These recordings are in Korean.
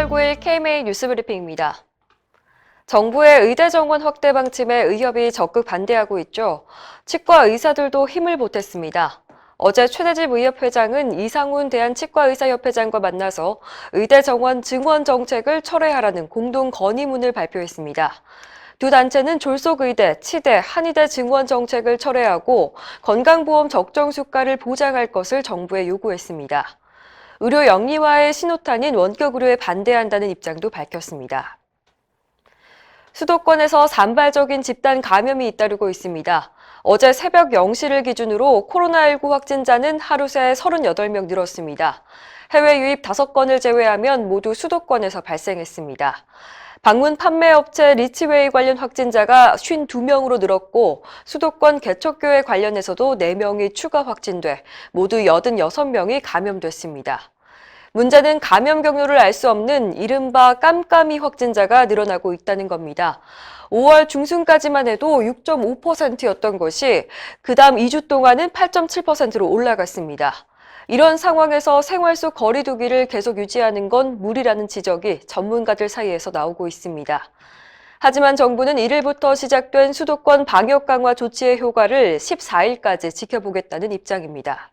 4월 9일 KMA 뉴스브리핑입니다. 정부의 의대 정원 확대 방침에 의협이 적극 반대하고 있죠. 치과 의사들도 힘을 보탰습니다. 어제 최대집 의협회장은 이상훈 대한치과의사협회장과 만나서 의대 정원 증원 정책을 철회하라는 공동 건의문을 발표했습니다. 두 단체는 졸속의대, 치대, 한의대 증원 정책을 철회하고 건강보험 적정 수가를 보장할 것을 정부에 요구했습니다. 의료 영리화의 신호탄인 원격 의료에 반대한다는 입장도 밝혔습니다. 수도권에서 산발적인 집단 감염이 잇따르고 있습니다. 어제 새벽 0시를 기준으로 코로나19 확진자는 하루 새 38명 늘었습니다. 해외 유입 5건을 제외하면 모두 수도권에서 발생했습니다. 방문 판매업체 리치웨이 관련 확진자가 52명으로 늘었고 수도권 개척교회 관련해서도 4명이 추가 확진돼 모두 86명이 감염됐습니다. 문제는 감염 경로를 알 수 없는 이른바 깜깜이 확진자가 늘어나고 있다는 겁니다. 5월 중순까지만 해도 6.5%였던 것이 그다음 2주 동안은 8.7%로 올라갔습니다. 이런 상황에서 생활 속 거리 두기를 계속 유지하는 건 무리라는 지적이 전문가들 사이에서 나오고 있습니다. 하지만 정부는 1일부터 시작된 수도권 방역 강화 조치의 효과를 14일까지 지켜보겠다는 입장입니다.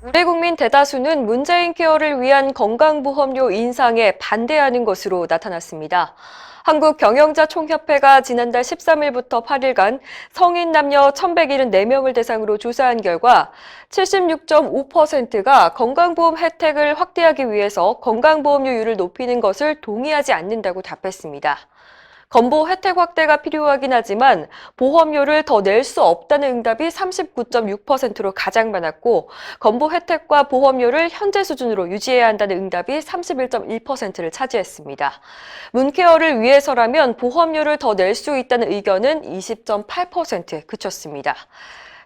우리 국민 대다수는 문재인 케어를 위한 건강보험료 인상에 반대하는 것으로 나타났습니다. 한국경영자총협회가 지난달 13일부터 8일간 성인 남녀 1,174명을 대상으로 조사한 결과 76.5%가 건강보험 혜택을 확대하기 위해서 건강보험료율을 높이는 것을 동의하지 않는다고 답했습니다. 건보 혜택 확대가 필요하긴 하지만 보험료를 더 낼 수 없다는 응답이 39.6%로 가장 많았고 건보 혜택과 보험료를 현재 수준으로 유지해야 한다는 응답이 31.1%를 차지했습니다. 문케어를 위해서라면 보험료를 더 낼 수 있다는 의견은 20.8%에 그쳤습니다.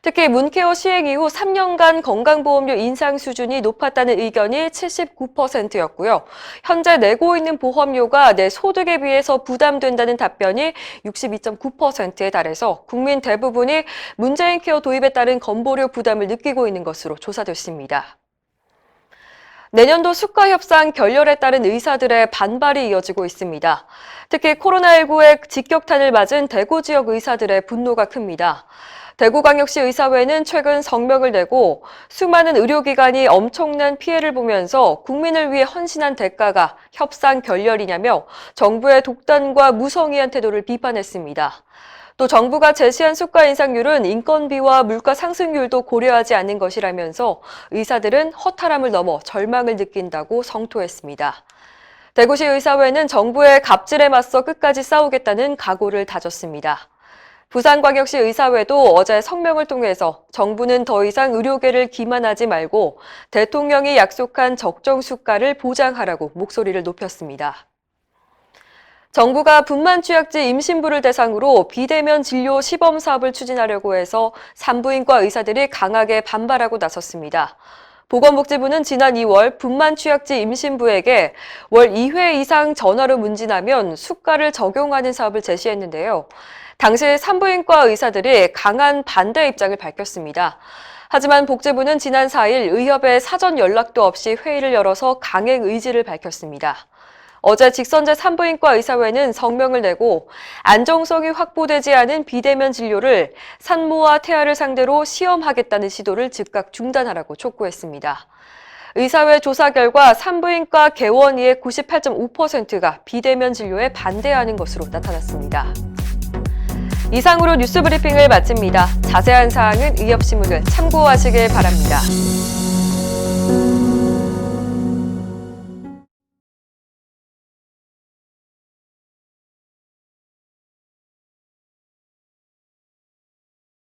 특히 문케어 시행 이후 3년간 건강보험료 인상 수준이 높았다는 의견이 79%였고요. 현재 내고 있는 보험료가 내 소득에 비해서 부담된다는 답변이 62.9%에 달해서 국민 대부분이 문재인 케어 도입에 따른 건보료 부담을 느끼고 있는 것으로 조사됐습니다. 내년도 수가 협상 결렬에 따른 의사들의 반발이 이어지고 있습니다. 특히 코로나19의 직격탄을 맞은 대구 지역 의사들의 분노가 큽니다. 대구광역시 의사회는 최근 성명을 내고 수많은 의료기관이 엄청난 피해를 보면서 국민을 위해 헌신한 대가가 협상 결렬이냐며 정부의 독단과 무성의한 태도를 비판했습니다. 또 정부가 제시한 수가 인상률은 인건비와 물가 상승률도 고려하지 않는 것이라면서 의사들은 허탈함을 넘어 절망을 느낀다고 성토했습니다. 대구시 의사회는 정부의 갑질에 맞서 끝까지 싸우겠다는 각오를 다졌습니다. 부산광역시 의사회도 어제 성명을 통해서 정부는 더 이상 의료계를 기만하지 말고 대통령이 약속한 적정 수가를 보장하라고 목소리를 높였습니다. 정부가 분만 취약지 임신부를 대상으로 비대면 진료 시범 사업을 추진하려고 해서 산부인과 의사들이 강하게 반발하고 나섰습니다. 보건복지부는 지난 2월 분만 취약지 임신부에게 월 2회 이상 전화로 문진하면 수가를 적용하는 사업을 제시했는데요. 당시 산부인과 의사들이 강한 반대 입장을 밝혔습니다. 하지만 복지부는 지난 4일 의협에 사전 연락도 없이 회의를 열어서 강행 의지를 밝혔습니다. 어제 직선제 산부인과 의사회는 성명을 내고 안정성이 확보되지 않은 비대면 진료를 산모와 태아를 상대로 시험하겠다는 시도를 즉각 중단하라고 촉구했습니다. 의사회 조사 결과 산부인과 개원의의 98.5%가 비대면 진료에 반대하는 것으로 나타났습니다. 이상으로 뉴스 브리핑을 마칩니다. 자세한 사항은 의협신문을 참고하시길 바랍니다.